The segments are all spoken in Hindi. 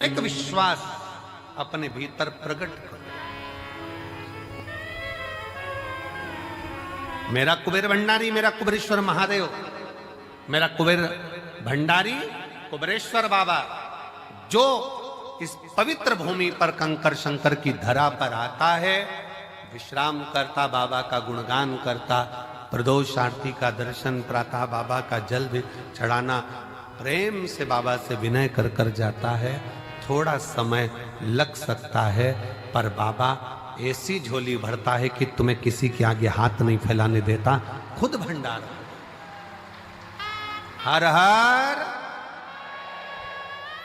एक विश्वास अपने भीतर प्रकट करो। मेरा कुबेर भंडारी, मेरा कुबेरेश्वर महादेव, मेरा कुबेर भंडारी कुबेरेश्वर बाबा जो इस पवित्र भूमि पर कंकर शंकर की धरा पर आता है, विश्राम करता, बाबा का गुणगान करता, प्रदोष आरती का दर्शन, प्रातः बाबा का जल भी चढ़ाना, प्रेम से बाबा से विनय कर कर जाता है। थोड़ा समय लग सकता है, पर बाबा ऐसी झोली भरता है कि तुम्हें किसी के आगे हाथ नहीं फैलाने देता, खुद भंडार। हर हर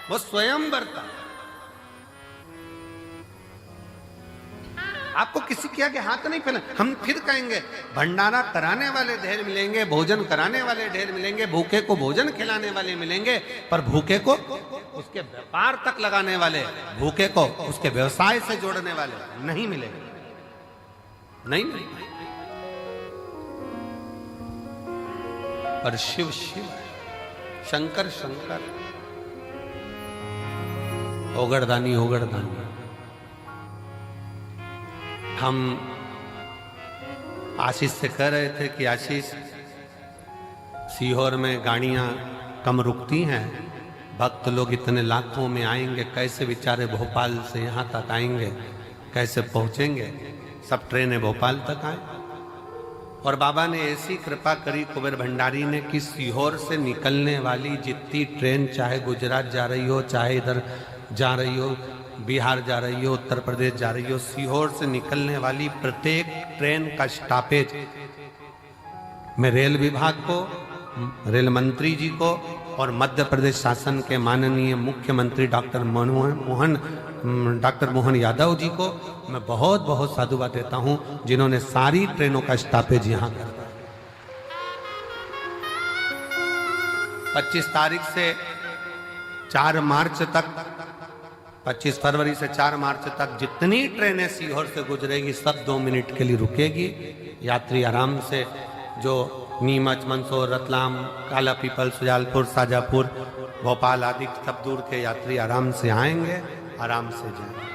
वो स्वयं भरता, आपको किसी के आगे हाथ नहीं फैला। हम फिर कहेंगे भंडारा कराने वाले ढेर मिलेंगे, भोजन कराने वाले ढेर मिलेंगे, भूखे को भोजन खिलाने वाले मिलेंगे, पर भूखे को उसके व्यापार तक लगाने वाले, भूखे को उसके व्यवसाय से जोड़ने वाले नहीं मिलेंगे। नहीं मिलेंगे। पर शिव शिव, शंकर शंकर, ओगड़दानी ओगड़दानी। हम आशीष से कह रहे थे कि आशीष, सीहोर में गाड़ियां कम रुकती हैं, भक्त लोग इतने लाखों में आएंगे, कैसे बेचारे भोपाल से यहाँ तक आएंगे, कैसे पहुँचेंगे? सब ट्रेनें भोपाल तक आए। और बाबा ने ऐसी कृपा करी कुबेर भंडारी ने कि सीहोर से निकलने वाली जितनी ट्रेन, चाहे गुजरात जा रही हो, चाहे इधर जा रही हो, बिहार जा रही हो, उत्तर प्रदेश जा रही हो, सीहोर से निकलने वाली प्रत्येक ट्रेन का स्टॉपेज मैं रेल विभाग को, रेल मंत्री जी को और मध्य प्रदेश शासन के माननीय मुख्यमंत्री डॉक्टर मोहन यादव जी को मैं बहुत बहुत साधुवाद देता हूं, जिन्होंने सारी ट्रेनों का स्टॉपेज यहां कर दिया। 25 तारीख से 4 मार्च तक, 25 फरवरी से 4 मार्च तक जितनी ट्रेनें सीहोर से गुजरेगी सब 2 मिनट के लिए रुकेगी। यात्री आराम से, जो नीमच, मंदसौर, रतलाम, काला पीपल, सुजालपुर, शाजापुर, भोपाल आदि सब दूर के यात्री आराम से आएंगे, आराम से जाएंगे।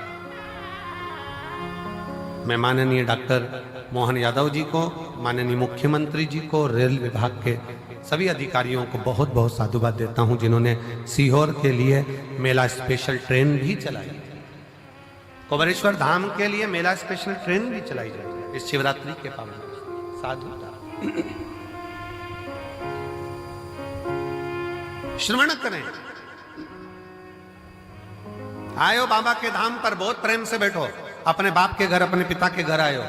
मैं माननीय डॉक्टर मोहन यादव जी को, माननीय मुख्यमंत्री जी को, रेल विभाग के सभी अधिकारियों को बहुत बहुत साधुवाद देता हूं, जिन्होंने सीहोर के लिए मेला स्पेशल ट्रेन भी चलाई। कुबेरेश्वर धाम के लिए मेला स्पेशल ट्रेन भी चलाई जाएगी इस शिवरात्रि के पावन। साधुता श्रवण करें। आयो बाबा के धाम पर, बहुत प्रेम से बैठो, अपने बाप के घर, अपने पिता के घर आयो,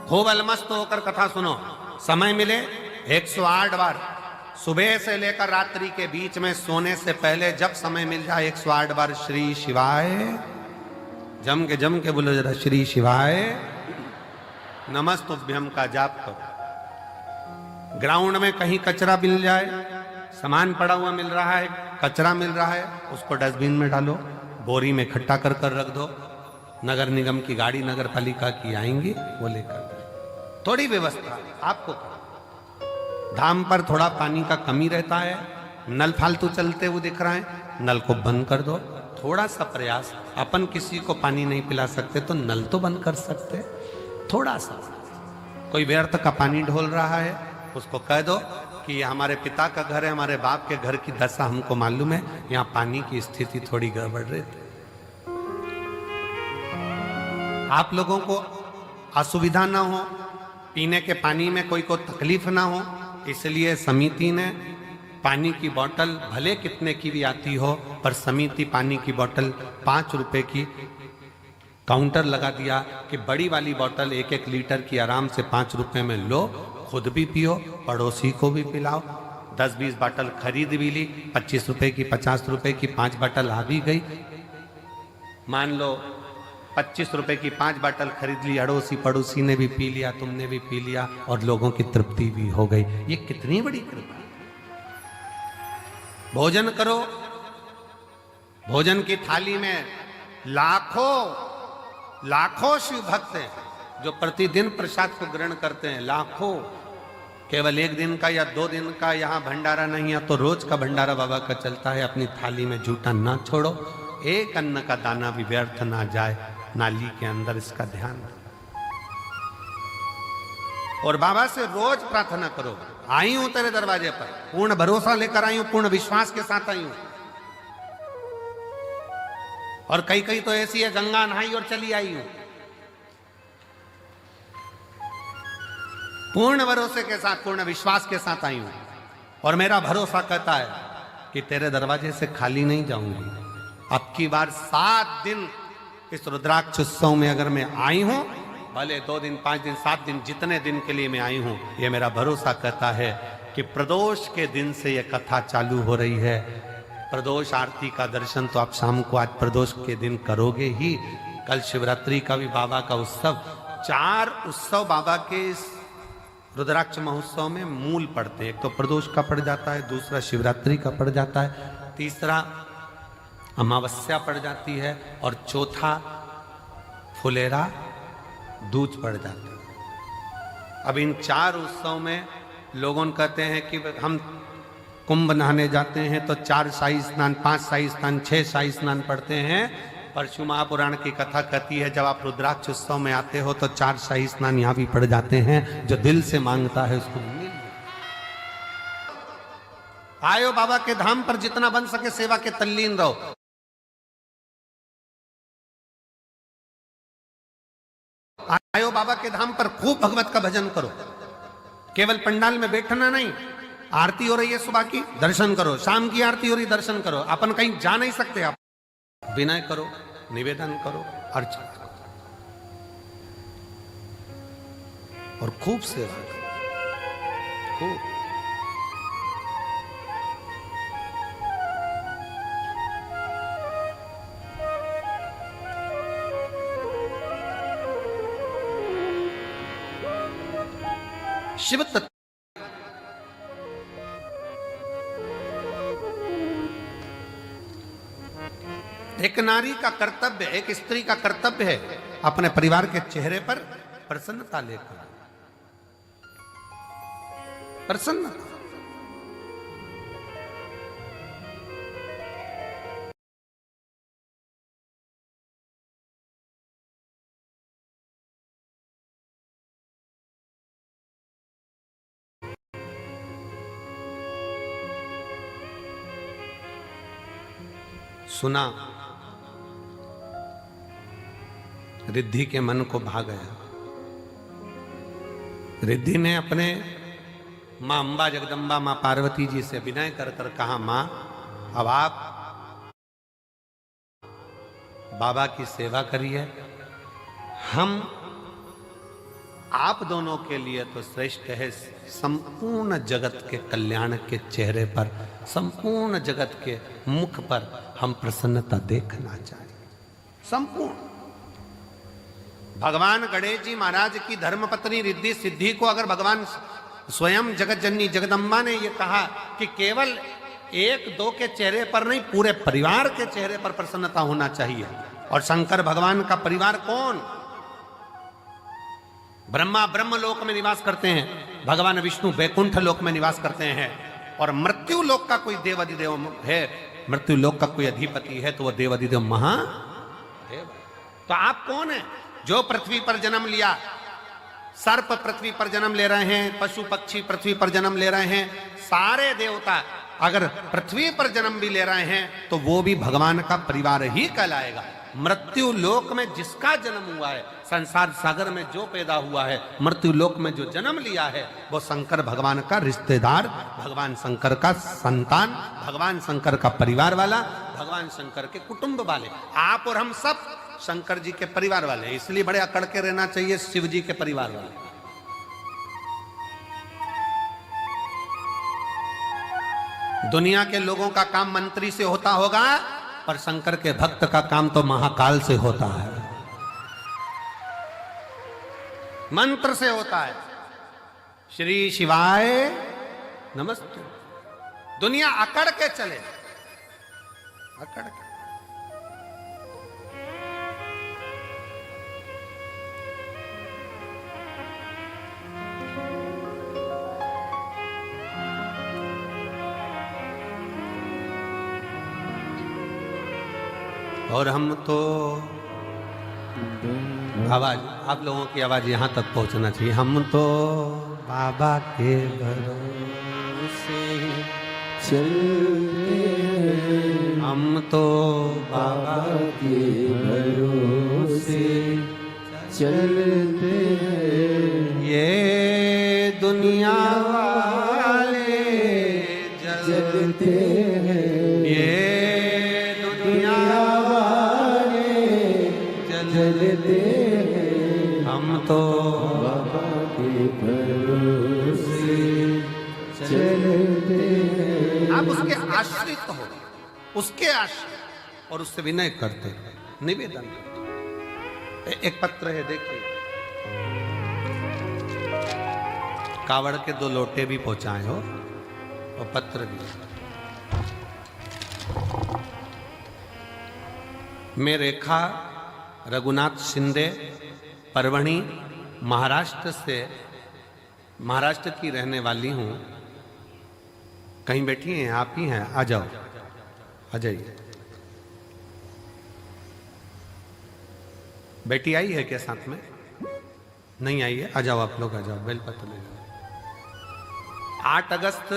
खूब अलमस्त होकर कथा सुनो। समय मिले 108 बार, सुबह से लेकर रात्रि के बीच में सोने से पहले जब समय मिल जाए 108 बार श्री शिवाय, जम के बोलो जरा, श्री शिवाय नमस्तुभ्यम का जाप करो। ग्राउंड में कहीं कचरा मिल जाए, सामान पड़ा हुआ मिल रहा है, कचरा मिल रहा है, उसको डस्टबिन में डालो, बोरी में इकट्ठा कर कर रख दो। नगर निगम की गाड़ी, नगर पालिका की आएंगी, वो लेकर। थोड़ी व्यवस्था आपको, धाम पर थोड़ा पानी का कमी रहता है, नल फालतू चलते हुए दिख रहा है, नल को बंद कर दो। थोड़ा सा प्रयास, अपन किसी को पानी नहीं पिला सकते तो नल तो बंद कर सकते, थोड़ा सा। कोई व्यर्थ का पानी ढोल रहा है, उसको कह दो कि ये हमारे पिता का घर है, हमारे बाप के घर की दशा हमको मालूम है, यहाँ पानी की स्थिति थोड़ी गड़बड़ रहती। आप लोगों को असुविधा ना हो, पीने के पानी में कोई को तकलीफ ना हो, इसलिए समिति ने पानी की बोतल भले कितने की भी आती हो, पर समिति पानी की बोतल 5 रुपए की काउंटर लगा दिया कि बड़ी वाली बोतल 1-1 लीटर की आराम से 5 रुपए में लो, खुद भी पियो, पड़ोसी को भी पिलाओ। 10-20 बोतल खरीद भी ली, 25 रुपए की, 50 रुपए की 5 बोतल आ भी गई। मान लो 25 रुपए की 5 बोतल खरीद ली, अड़ोसी पड़ोसी ने भी पी लिया, तुमने भी पी लिया, और लोगों की तृप्ति भी हो गई। ये कितनी बड़ी कृपा। भोजन करो, भोजन की थाली में लाखों शिव भक्त हैं जो प्रतिदिन प्रसाद को ग्रहण करते हैं, लाखों। केवल एक दिन का या 2 दिन का यहाँ भंडारा नहीं है, तो रोज का भंडारा बाबा का चलता है। अपनी थाली में झूठा ना छोड़ो, एक अन्न का दाना भी व्यर्थ ना जाए नाली के अंदर, इसका ध्यान रखो। और बाबा से रोज प्रार्थना करो, आई हूं तेरे दरवाजे पर, पूर्ण भरोसा लेकर आई हूं, पूर्ण विश्वास के साथ आई हूं। और कई कई तो ऐसी है, गंगा नहाई और चली आई हूं। पूर्ण भरोसे के साथ, पूर्ण विश्वास के साथ आई हूं। और मेरा भरोसा कहता है कि तेरे दरवाजे से खाली नहीं जाऊंगी। अब की बार 7 दिन इस रुद्राक्ष उत्सव में अगर मैं आई हूं, भले 2 दिन, 5 दिन, 7 दिन, जितने दिन के लिए मैं आई हूं, ये मेरा भरोसा कहता है कि प्रदोष के दिन से ये कथा चालू हो रही है। प्रदोष आरती का दर्शन तो आप शाम को आज प्रदोष के दिन करोगे ही। कल शिवरात्रि का भी बाबा का उत्सव, 4 उत्सव बाबा के इस रुद्राक्ष महोत्सव में मूल पड़ते हैं। एक तो प्रदोष का पड़ जाता है, दूसरा शिवरात्रि का पड़ जाता है, तीसरा अमावस्या पड़ जाती है, और चौथा फुलेरा दूज पड़ जाता है। अब इन 4 उत्सव में लोगों कहते हैं कि हम कुंभ नहाने जाते हैं तो 4 शाही स्नान, 5 शाही स्नान, 6 शाही स्नान पढ़ते हैं। परशु महापुराण की कथा कहती है जब आप रुद्राक्ष उत्सव में आते हो तो 4 शाही स्नान यहाँ भी पड़ जाते हैं। जो दिल से मांगता है उसको मिल। आयो बाबा के धाम पर, जितना बन सके सेवा के तल्लीन रहो। आयो बाबा के धाम पर, खूब भगवत का भजन करो। केवल पंडाल में बैठना नहीं, आरती हो रही है सुबह की, दर्शन करो। शाम की आरती हो रही, दर्शन करो। अपन कहीं जा नहीं सकते, आप विनय करो, निवेदन करो, अर्चना करो और खूब सेवा करो, खूब। शिव तत्व एक नारी का कर्तव्य, एक स्त्री का कर्तव्य है अपने परिवार के चेहरे पर प्रसन्नता लेकर, प्रसन्नता। सुना, रिद्धि के मन को भा गया। रिद्धि ने अपने मां अंबा जगदम्बा, मां पार्वती जी से विनय कर कर कहा, मां अब आप बाबा की सेवा करिए, हम आप दोनों के लिए तो श्रेष्ठ है। संपूर्ण जगत के कल्याण के चेहरे पर, संपूर्ण जगत के मुख पर हम प्रसन्नता देखना चाहिए। संपूर्ण भगवान गणेश जी महाराज की धर्मपत्नी रिद्धि सिद्धि को अगर भगवान स्वयं जगत जननी जगदम्बा ने यह कहा कि केवल 1-2 के चेहरे पर नहीं, पूरे परिवार के चेहरे पर प्रसन्नता होना चाहिए। और शंकर भगवान का परिवार कौन? ब्रह्मा ब्रह्म लोक में निवास करते हैं, भगवान विष्णु वैकुंठ लोक में निवास करते हैं, और मृत्यु लोक का कोई देवाधिदेव है, मृत्यु लोक का कोई अधिपति है तो वह देवाधिदेव महादेव। तो आप कौन है? जो पृथ्वी पर जन्म लिया, सर्प पृथ्वी पर जन्म ले रहे हैं, पशु पक्षी पृथ्वी पर जन्म ले रहे हैं, सारे देवता अगर पृथ्वी पर जन्म भी ले रहे हैं तो वो भी भगवान का परिवार ही कहलाएगा। मृत्यु लोक में जिसका जन्म हुआ है, संसार सागर में जो पैदा हुआ है, मृत्यु लोक में जो जन्म लिया है, वो शंकर भगवान का रिश्तेदार, भगवान शंकर का संतान, भगवान शंकर का परिवार वाला, भगवान शंकर के कुटुंब वाले। आप और हम सब शंकर जी के परिवार वाले, इसलिए बड़े अकड़ के रहना चाहिए शिव जी के परिवार वाले। दुनिया के लोगों का काम मंत्री से होता होगा, पर शंकर के भक्त का काम तो महाकाल से होता है, मंत्र से होता है। श्री शिवाय नमस्ते। दुनिया अकड़ के चले, अकड़ के। और हम तो आवाज, आप लोगों की आवाज यहां तक पहुंचना चाहिए। हम तो बाबा के भरोसे चलते हैं, हम तो बाबा के भरोसे चलते हैं। ये दुनिया वाले जलते हैं, ये दुनिया वाले जलते हैं। हम तो बाबा के भरोसे चलते हैं। आप उसके आश्रित हो, उसके आश्रित, और उससे विनय करते रहो, निवेदन करते। एक पत्र है, देखिए, कावड़ के 2 लोटे भी पहुंचाए हो और पत्र भी। मैं रेखा रघुनाथ शिंदे, परवणी, महाराष्ट्र की रहने वाली हूं। कहीं बैठी हैं? आप ही हैं? आ जाओ, आ जाइए। बेटी आई है क्या साथ में? नहीं आई है? आ जाओ, आप लोग आ जाओ, बेलपत्र ले जाओ। 8 अगस्त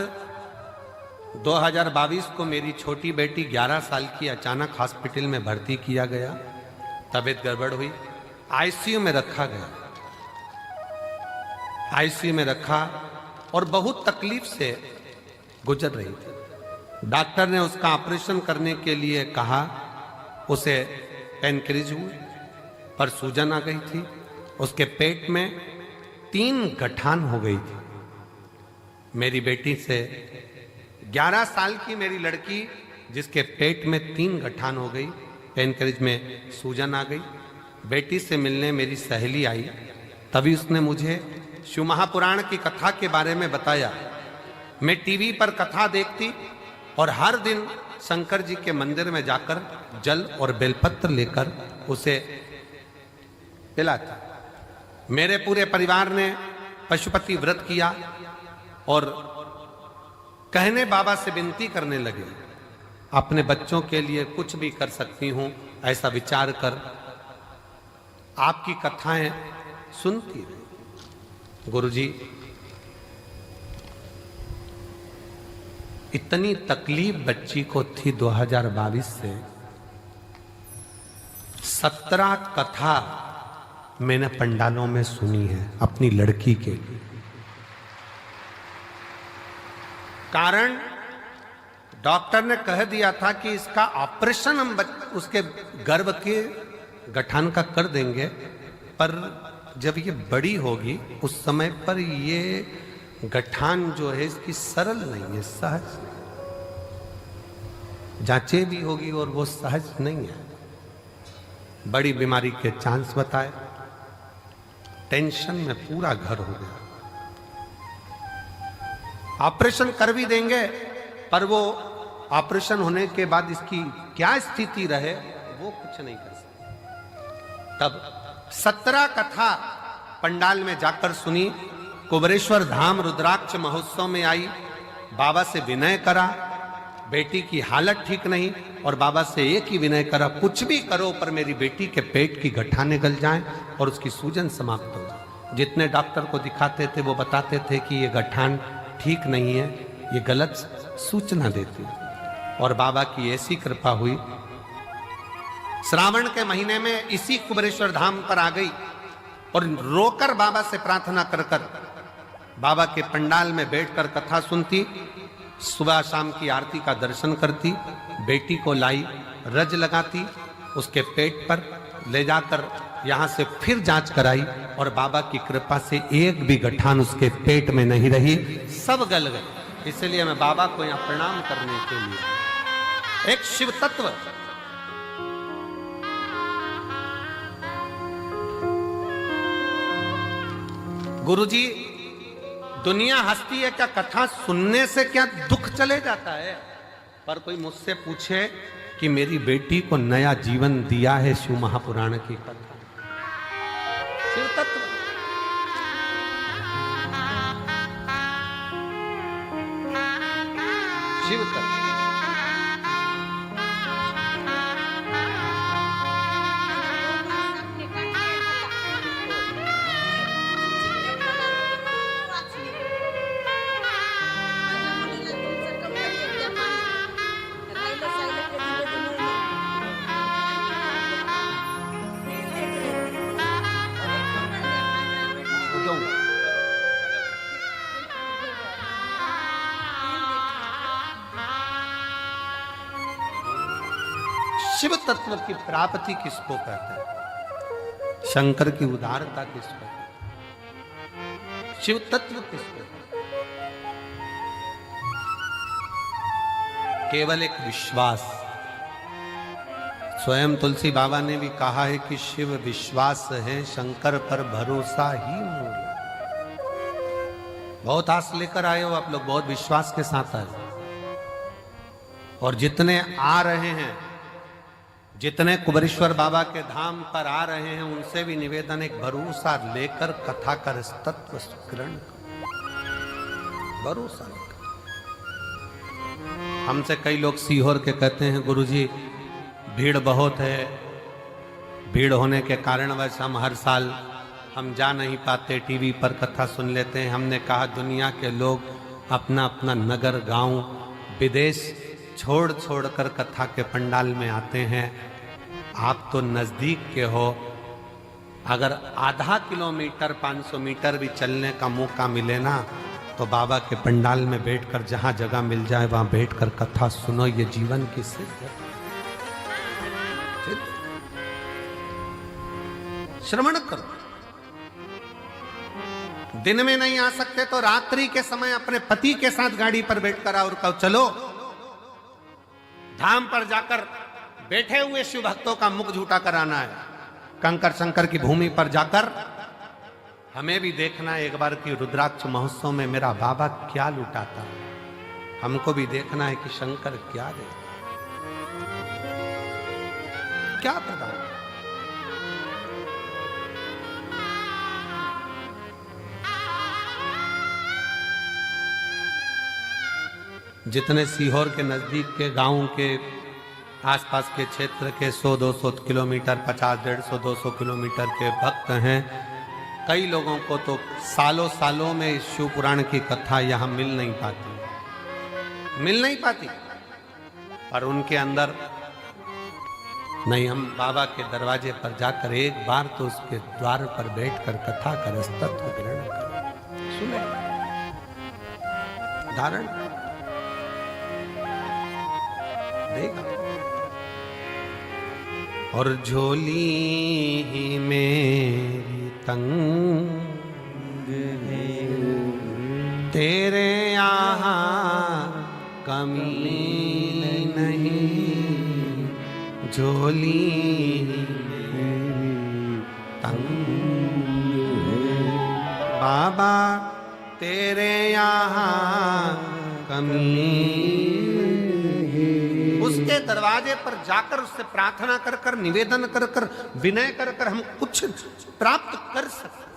2022 को मेरी छोटी बेटी 11 साल की अचानक हॉस्पिटल में भर्ती किया गया। तबीयत गड़बड़ हुई, आईसीयू में रखा गया। आईसीयू में रखा और बहुत तकलीफ से गुजर रही थी। डॉक्टर ने उसका ऑपरेशन करने के लिए कहा। उसे पेनक्रिज हुई, पर सूजन आ गई थी। उसके पेट में 3 गठान हो गई थी। मेरी बेटी से 11 साल की मेरी लड़की, जिसके पेट में 3 गठान हो गई, पेनक्रिज में सूजन आ गई। बेटी से मिलने मेरी सहेली आई, तभी उसने मुझे शिव महापुराण की कथा के बारे में बताया। मैं टीवी पर कथा देखती और हर दिन शंकर जी के मंदिर में जाकर जल और बेलपत्र लेकर उसे पिलाती। मेरे पूरे परिवार ने पशुपति व्रत किया और कहने बाबा से विनती करने लगे, अपने बच्चों के लिए कुछ भी कर सकती हूं, ऐसा विचार कर आपकी कथाएं सुनती रही। गुरुजी, इतनी तकलीफ बच्ची को थी 2022 से। 17 कथा मैंने पंडालों में सुनी है अपनी लड़की के लिए। कारण डॉक्टर ने कह दिया था कि इसका ऑपरेशन हम उसके गर्भ के गठान का कर देंगे, पर जब ये बड़ी होगी उस समय पर ये गठान जो है इसकी सरल नहीं है, सहज जांचे भी होगी और वो सहज नहीं है। बड़ी बीमारी के चांस बताए। टेंशन में पूरा घर हो गया। ऑपरेशन कर भी देंगे, पर वो ऑपरेशन होने के बाद इसकी क्या स्थिति रहे वो कुछ नहीं कर सकते। तब 17 कथा पंडाल में जाकर सुनी। कुबरेश्वर धाम रुद्राक्ष महोत्सव में आई, बाबा से विनय करा। बेटी की हालत ठीक नहीं और बाबा से एक ही विनय करा, कुछ भी करो पर मेरी बेटी के पेट की गठाने गल जाएं और उसकी सूजन समाप्त हो जाए। जितने डॉक्टर को दिखाते थे वो बताते थे कि ये गठान ठीक नहीं है, ये गलत सूचना देती है। और बाबा की ऐसी कृपा हुई, श्रावण के महीने में इसी कुबरेश्वर धाम पर आ गई और रोकर बाबा से प्रार्थना कर कर बाबा के पंडाल में बैठकर कथा सुनती, सुबह शाम की आरती का दर्शन करती, बेटी को लाई, रज लगाती, उसके पेट पर ले जाकर यहाँ से फिर जांच कराई और बाबा की कृपा से एक भी गठान उसके पेट में नहीं रही, सब गल गए। इसलिए मैं बाबा को यहाँ प्रणाम करने के लिए, एक शिव तत्व, गुरुजी दुनिया हंसती है क्या कथा सुनने से, क्या दुख चले जाता है? पर कोई मुझसे पूछे कि मेरी बेटी को नया जीवन दिया है शिव महापुराण की कथा, शिव तत्व। शिव तत्व शिव तत्व की प्राप्ति किसको कहते हैं? शंकर की उदारता किसको कहते हैं? शिव तत्व किसको कहते हैं? केवल एक विश्वास। स्वयं तुलसी बाबा ने भी कहा है कि शिव विश्वास है, शंकर पर भरोसा ही मूल। बहुत आस लेकर आए हो आप लोग, बहुत विश्वास के साथ आए हो। और जितने आ रहे हैं, जितने कुबेरेश्वर बाबा के धाम पर आ रहे हैं, उनसे भी निवेदन, एक भरोसा लेकर कथा कर तत्व ग्रहण करो। भरोसा लेकर। हमसे कई लोग सीहोर के कहते हैं, गुरुजी भीड़ बहुत है, भीड़ होने के कारणवश हम हर साल हम जा नहीं पाते, टीवी पर कथा सुन लेते हैं। हमने कहा दुनिया के लोग अपना अपना नगर, गांव, विदेश छोड़ छोड़ कर कथा के पंडाल में आते हैं। आप तो नज़दीक के हो, अगर आधा किलोमीटर 500 मीटर भी चलने का मौका मिले ना, तो बाबा के पंडाल में बैठकर जहां जगह मिल जाए वहां बैठकर कथा सुनो। ये जीवन की सिद्ध है। श्रवण करो। दिन में नहीं आ सकते तो रात्रि के समय अपने पति के साथ गाड़ी पर बैठकर आओ और कहो चलो धाम पर जाकर बैठे हुए शिव भक्तों का मुख झूठा कराना है। कंकर शंकर की भूमि पर जाकर हमें भी देखना है एक बार कि रुद्राक्ष महोत्सव में मेरा बाबा क्या लुटाता। हमको भी देखना है कि शंकर क्या देता, क्या प्रदान। जितने सीहोर के नज़दीक के गांव के आसपास के क्षेत्र के 100-200 किलोमीटर, 50-150, 200 किलोमीटर के भक्त हैं, कई लोगों को तो सालों सालों में इस शिव पुराण की कथा यहाँ मिल नहीं पाती। पर उनके अंदर नहीं, हम बाबा के दरवाजे पर जाकर एक बार तो उसके द्वार पर बैठकर कथा कर तत्व ग्रहण करें, सुने, धारण देगा। और झोली मेरी तंग है, तेरे यहाँ कमी नहीं, झोली मेरी तंग है, बाबा तेरे यहाँ कमी। उसके दरवाजे पर जाकर उससे प्रार्थना कर कर, निवेदन कर कर, विनय कर कर हम कुछ प्राप्त कर सकते।